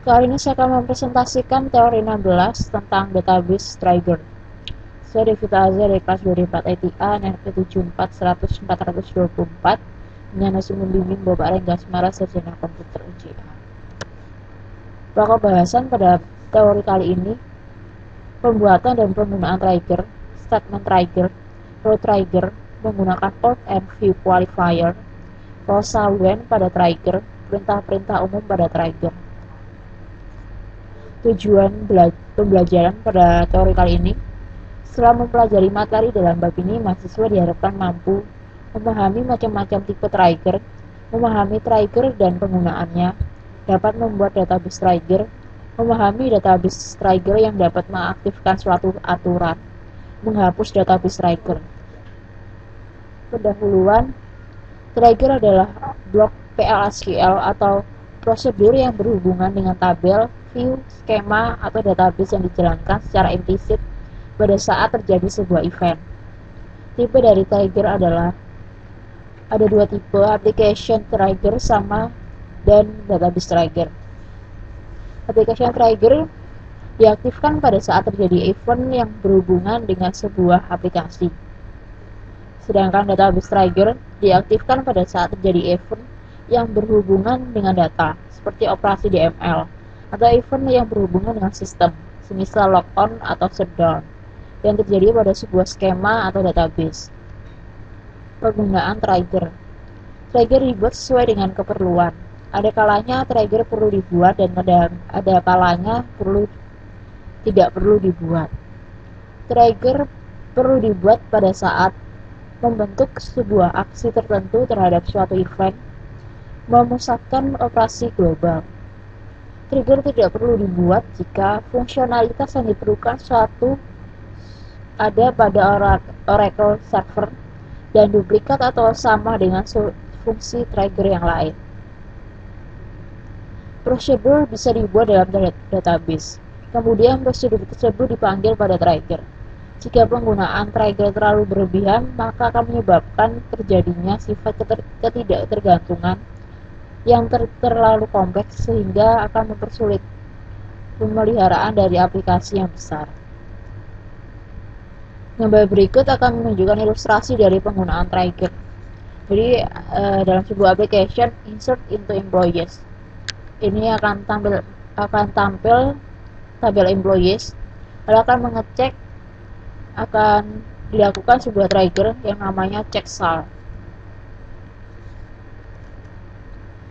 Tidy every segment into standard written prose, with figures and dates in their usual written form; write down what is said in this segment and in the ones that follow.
Kali ini saya akan mempresentasikan teori 16 tentang database trigger. Saya Devita Azhar dari kelas 24 ITA, NRP 74-100-424, dengan hasil membimbing Bapak Renggas Mara, Sarjana Komputer UJA. Pokok bahasan pada teori kali ini, pembuatan dan penggunaan trigger, statement trigger, row trigger, menggunakan old and view qualifier, closal when pada trigger, perintah-perintah umum pada trigger. Tujuan pembelajaran pada teori kali ini, setelah mempelajari materi dalam bab ini, mahasiswa diharapkan mampu memahami macam-macam tipe trigger, memahami trigger dan penggunaannya, dapat membuat database trigger, memahami database trigger yang dapat mengaktifkan suatu aturan, menghapus database trigger. Pendahuluan, trigger adalah blok PL/SQL atau prosedur yang berhubungan dengan tabel, view, skema, atau database yang dijalankan secara implisit pada saat terjadi sebuah event. Tipe dari trigger adalah ada dua tipe, application trigger sama dan database trigger. Application trigger diaktifkan pada saat terjadi event yang berhubungan dengan sebuah aplikasi. Sedangkan database trigger diaktifkan pada saat terjadi event yang berhubungan dengan data, seperti operasi DML, atau event yang berhubungan dengan sistem, semisal logon atau shutdown, yang terjadi pada sebuah skema atau database. Penggunaan trigger. Trigger dibuat sesuai dengan keperluan. Ada kalanya trigger perlu dibuat dan ada kalanya tidak perlu dibuat. Trigger perlu dibuat pada saat membentuk sebuah aksi tertentu terhadap suatu event, memusatkan operasi global. Trigger tidak perlu dibuat jika fungsionalitas yang diperlukan suatu ada pada Oracle server dan duplikat atau sama dengan fungsi trigger yang lain. Prosedur bisa dibuat dalam database. Kemudian prosedur tersebut dipanggil pada trigger. Jika penggunaan trigger terlalu berlebihan, maka akan menyebabkan terjadinya sifat ketidaktergantungan yang terlalu kompleks sehingga akan mempersulit pemeliharaan dari aplikasi yang besar. Gambar berikut akan menunjukkan ilustrasi dari penggunaan trigger. Jadi dalam sebuah application, insert into employees. Ini akan tampil tabel employees. Lalu akan dilakukan sebuah trigger yang namanya check sal.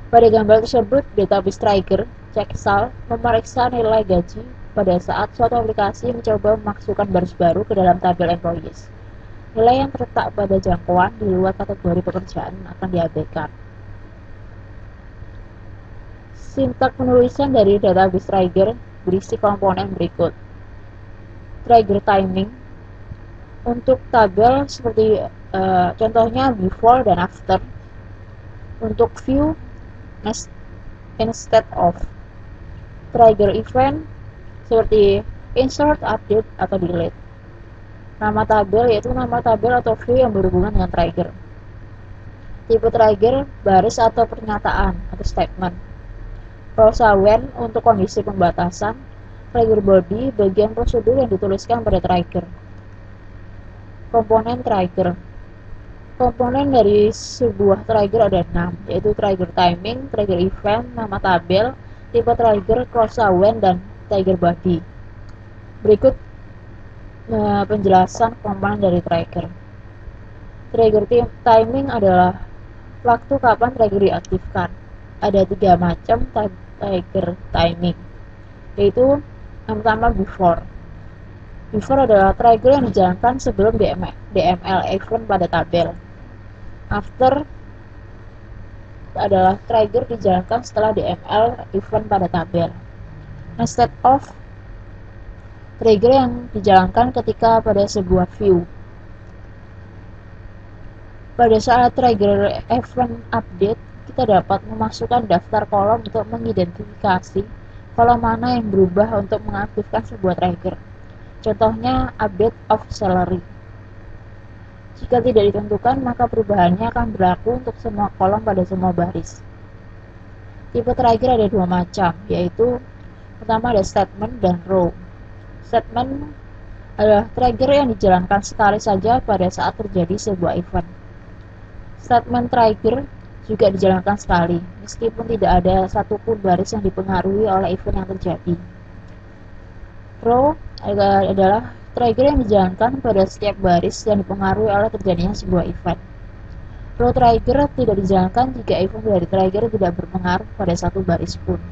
Pada gambar tersebut, database trigger check sal memeriksa nilai gaji pada saat suatu aplikasi mencoba memasukkan baris baru ke dalam tabel employees. Nilai yang terletak pada jangkauan di luar kategori pekerjaan akan diabaikan. Sintak penulisan dari database trigger berisi komponen berikut. Trigger timing untuk tabel seperti contohnya before dan after. Untuk view instead of. Trigger event seperti insert, update, atau delete. Nama tabel yaitu nama tabel atau view yang berhubungan dengan trigger. Tipe trigger baris atau pernyataan atau statement. Closal when untuk kondisi pembatasan. Trigger body bagian prosedur yang dituliskan pada trigger. Komponen trigger. Komponen dari sebuah trigger ada 6, yaitu trigger timing, trigger event, nama tabel, tipe trigger, closal when, dan trigger body. Berikut penjelasan komponen dari trigger. Trigger timing adalah waktu kapan trigger diaktifkan. Ada 3 macam trigger timing, yaitu yang pertama before. Before adalah trigger yang dijalankan sebelum DML event pada tabel. After adalah trigger dijalankan setelah DML event pada tabel. Instead of trigger yang dijalankan ketika pada sebuah view. Pada saat trigger event update, kita dapat memasukkan daftar kolom untuk mengidentifikasi kolom mana yang berubah untuk mengaktifkan sebuah trigger. Contohnya update of salary. Jika tidak ditentukan, maka perubahannya akan berlaku untuk semua kolom pada semua baris. Tipe trigger ada 2 macam, yaitu Pertama ada statement dan row. Statement adalah trigger yang dijalankan sekali saja pada saat terjadi sebuah event. Statement trigger juga dijalankan sekali, meskipun tidak ada satupun baris yang dipengaruhi oleh event yang terjadi. Row adalah trigger yang dijalankan pada setiap baris yang dipengaruhi oleh terjadinya sebuah event. Row trigger tidak dijalankan jika event dari trigger tidak berpengaruh pada satu baris pun.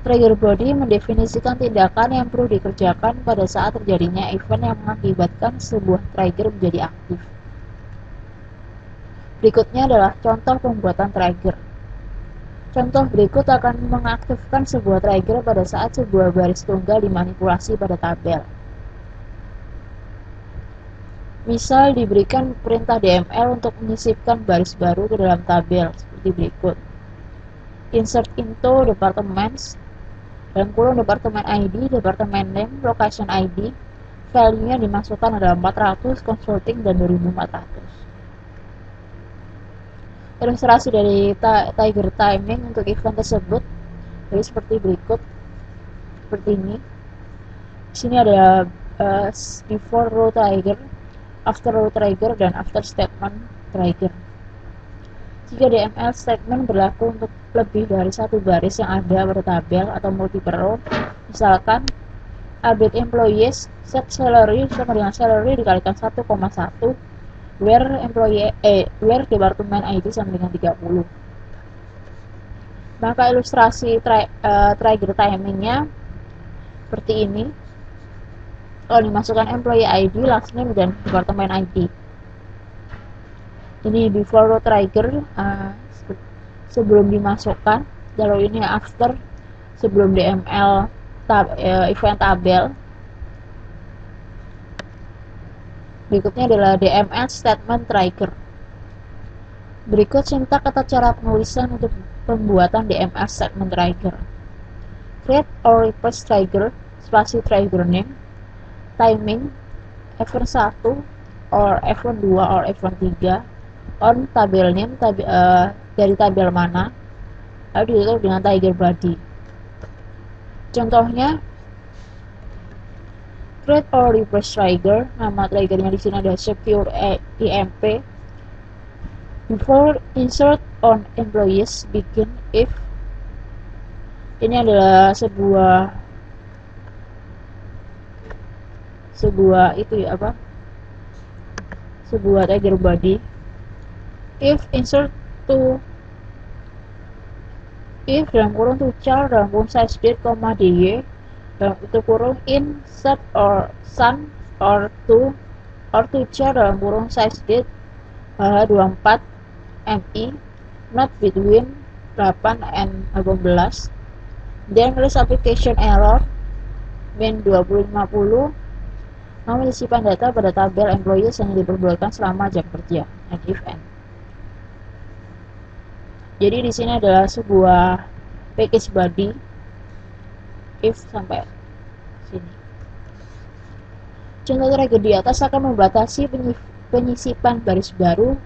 Trigger body mendefinisikan tindakan yang perlu dikerjakan pada saat terjadinya event yang mengakibatkan sebuah trigger menjadi aktif. Berikutnya adalah contoh pembuatan trigger. Contoh berikut akan mengaktifkan sebuah trigger pada saat sebuah baris tunggal dimanipulasi pada tabel. Misal diberikan perintah DML untuk menyisipkan baris baru ke dalam tabel seperti berikut. Insert into departments, dalam kurung departemen ID, departemen name, location ID, value-nya dimasukkan adalah 400, consulting, dan 2400. Ilustrasi dari trigger timing untuk event tersebut jadi seperti berikut, seperti ini. Di sini ada before row trigger, after row trigger, dan after statement trigger. Jika DML statement berlaku untuk lebih dari satu baris yang ada pada tabel atau multiple row, misalkan update employees set salary sama dengan salary dikalikan 1,1 where department ID sama dengan 30. Maka ilustrasi trigger timingnya seperti ini. Kalau dimasukkan employee ID, last name, dan department ID. Ini before row trigger sebelum dimasukkan, lalu ini after sebelum DML event tabel. Berikutnya adalah DML statement trigger. Berikut sintak atau cara penulisan untuk pembuatan DML statement trigger. Create or replace trigger, spasi trigger name, timing, event 1 or event 2 or event 3, on tabel name dari tabel mana, lalu ditutup dengan trigger body. Contohnya create or replace trigger, nama triggernya di sini ada secure EMP. Before insert on employees begin if, ini adalah sebuah trigger body. If insert to, if dalam kurung to char dalam kurung size date, dy dalam itu kurung insert or sun or to char dalam kurung size date 24 mi not between 8 and 18, then list application error min 2050, mau menyisipkan data pada tabel employees yang diperbolehkan selama jam kerja, and if end. Jadi di sini adalah sebuah package body if sampai sini. Contoh trigger di atas akan membatasi penyisipan baris baru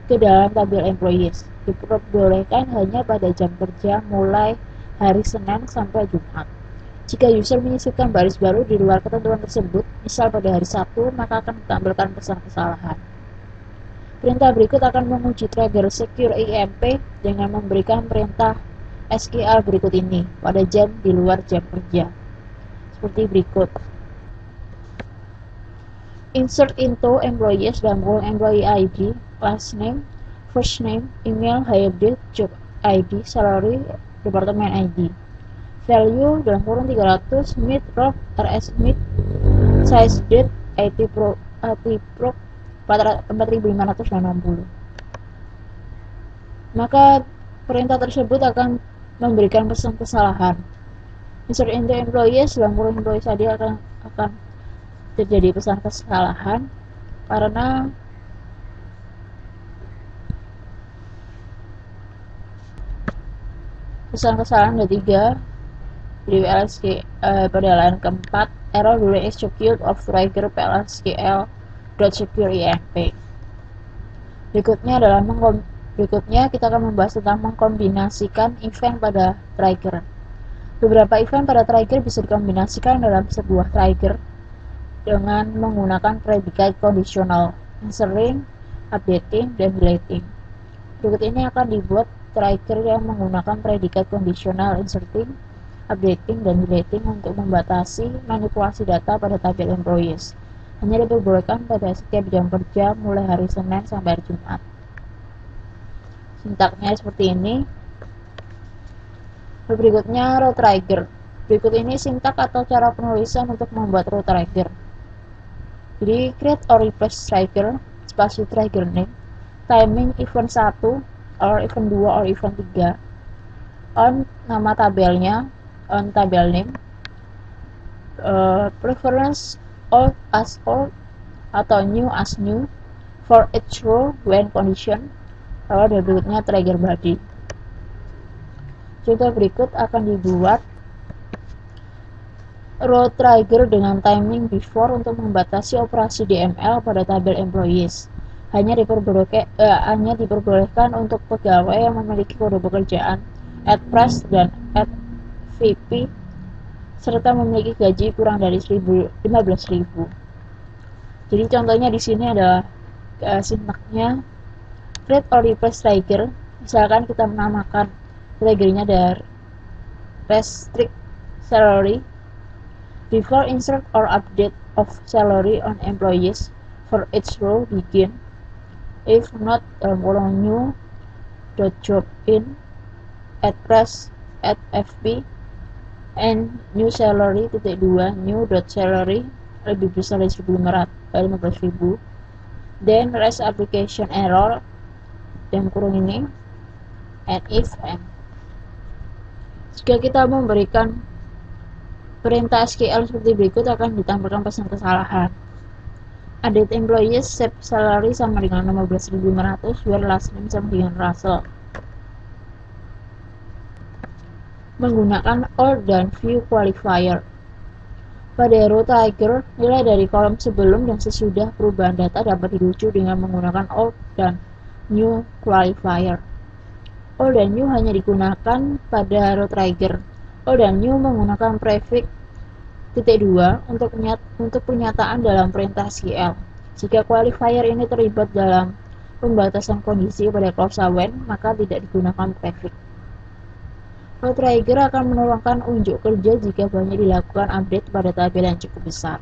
ke dalam tabel employees. Diperbolehkan hanya pada jam kerja mulai hari Senin sampai Jumat. Jika user menyisipkan baris baru di luar ketentuan tersebut, misal pada hari Sabtu, maka akan ditampilkan pesan kesalahan. Perintah berikut akan menguji trigger secure EMP dengan memberikan perintah SQL berikut ini pada jam di luar jam kerja. Seperti berikut. Insert into employees dalam kurung employee ID, last name, first name, email, hire date, job ID, salary, department ID. Value dalam kurung 300, mid, rough, RS mid, size date, IT pro 4560. Maka perintah tersebut akan memberikan pesan kesalahan. Insert into employees dalam kurung employees tadi akan terjadi pesan kesalahan karena pesan kesalahan ada 3 di PLSQL pada line keempat, error during execute of trigger PLSQL.secure EMP. Berikutnya kita akan membahas tentang mengkombinasikan event pada trigger. Beberapa event pada trigger bisa dikombinasikan dalam sebuah trigger dengan menggunakan predikat kondisional, insering, updating, dan deleting. Berikut ini akan dibuat trigger yang menggunakan predikat kondisional inserting, updating, dan deleting untuk membatasi manipulasi data pada tabel employees. Hanya diperbolehkan pada setiap jam kerja mulai hari Senin sampai hari Jumat. Sintaknya seperti ini. Berikutnya row trigger. Berikut ini sintak atau cara penulisan untuk membuat row trigger. Jadi create or replace trigger, spasi trigger name, timing event 1 or event 2 or event 3, on nama tabelnya, on tabel name, preference old as old atau new as new for each row when condition. Lalu berikutnya trigger body. Contoh berikut akan dibuat row trigger dengan timing before untuk membatasi operasi DML pada tabel employees. Hanya diperbolehkan untuk pegawai yang memiliki kode pekerjaan @pres dan @vp serta memiliki gaji kurang dari 15.000. Jadi contohnya di sini ada sintaknya create or replace trigger. Misalkan kita menamakan triggernya dari restrict salary before insert or update of salary on employees for each row begin if not new .job in @pres @fp and new salary new .salary lebih besar dari 15.000 then rest application error dan kurung ini and if and. Jika kita memberikan perintah SQL seperti berikut akan ditampilkan pesan kesalahan. Update employees set salary sama dengan 15.500 where last name sama dengan Russell. Menggunakan or dan view qualifier. Pada row trigger, nilai dari kolom sebelum dan sesudah perubahan data dapat dirujuk dengan menggunakan or dan new qualifier. Or dan new hanya digunakan pada row trigger. Or dan new menggunakan prefix -2 untuk pernyataan dalam perintah SQL. Jika qualifier ini terlibat dalam pembatasan kondisi pada klausa when, maka tidak digunakan prefix. Row trigger akan menuangkan unjuk kerja jika banyak dilakukan update pada tabel yang cukup besar.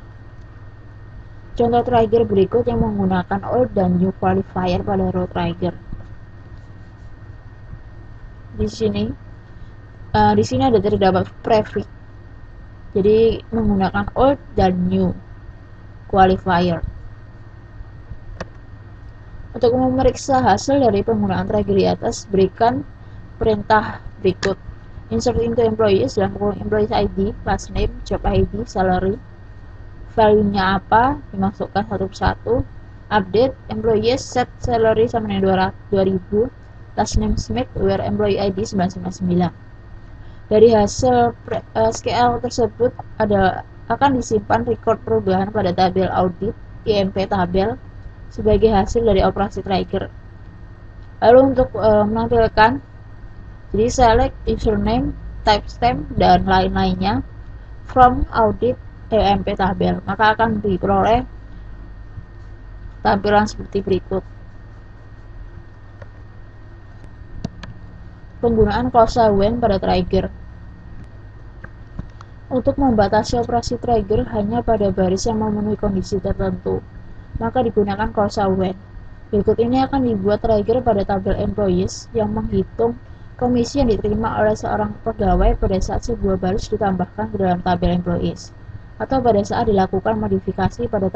Contoh trigger berikut yang menggunakan or dan new qualifier pada row trigger. Di sini ada terdapat prefix. Jadi menggunakan old dan new qualifier. Untuk memeriksa hasil dari penggunaan trigger di atas, berikan perintah berikut. Insert into employees dalam kolom employees ID, last name, job ID, salary. Value-nya apa? Dimasukkan satu persatu. Update employees set salary sama dengan 2.000. Last name Smith where employee ID 999. Dari hasil SQL tersebut akan disimpan record perubahan pada tabel audit IMP tabel sebagai hasil dari operasi trigger. Lalu untuk menampilkan, jadi select username, timestamp, dan lain-lainnya from audit IMP tabel, maka akan diperoleh tampilan seperti berikut. Penggunaan klausa when pada trigger. Untuk membatasi operasi trigger hanya pada baris yang memenuhi kondisi tertentu, maka digunakan klausa when. Berikut ini akan dibuat trigger pada tabel employees yang menghitung komisi yang diterima oleh seorang pegawai pada saat sebuah baris ditambahkan ke dalam tabel employees, atau pada saat dilakukan modifikasi pada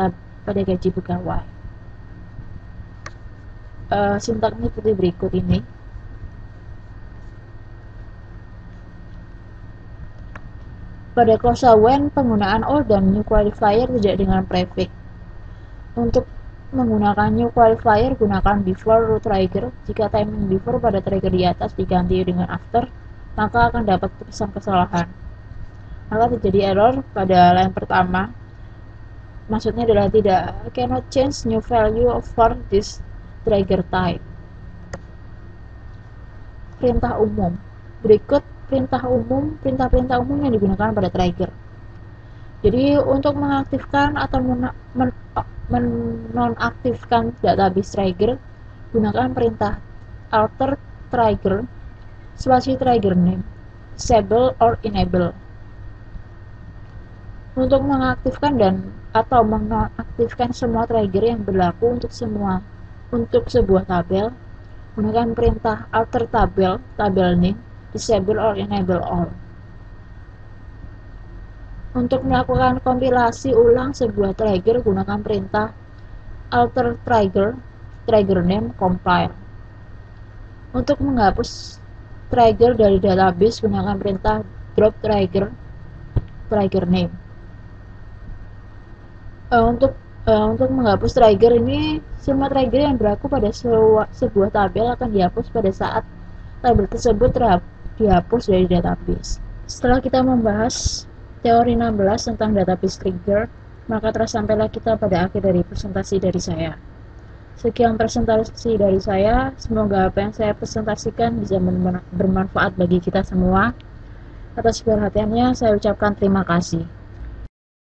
gaji pegawai. Sintaknya seperti berikut ini. Pada klausa when, penggunaan or dan new qualifier tidak dengan prefix. Untuk menggunakan new qualifier, gunakan before row trigger. Jika timing before pada trigger di atas diganti dengan after, maka akan dapat pesan kesalahan. Maka terjadi error pada line pertama. Maksudnya adalah tidak cannot change new value for this trigger type. Perintah umum. Berikut perintah-perintah umum yang digunakan pada trigger. Jadi untuk mengaktifkan atau menonaktifkan database trigger, gunakan perintah alter trigger spasi trigger name, disable or enable. Untuk mengaktifkan dan atau menonaktifkan semua trigger yang berlaku untuk sebuah tabel, gunakan perintah alter tabel name, disable or enable all. Untuk melakukan kompilasi ulang sebuah trigger, gunakan perintah alter trigger name, compile. Untuk menghapus trigger dari database, gunakan perintah drop trigger name. Untuk menghapus trigger ini, semua trigger yang berlaku pada sebuah tabel akan dihapus pada saat tabel tersebut dihapus dari database. Setelah kita membahas teori 16 tentang database trigger, maka telah sampailah kita pada akhir dari presentasi dari saya. Sekian presentasi dari saya, semoga apa yang saya presentasikan bisa bermanfaat bagi kita semua. Atas perhatiannya saya ucapkan terima kasih.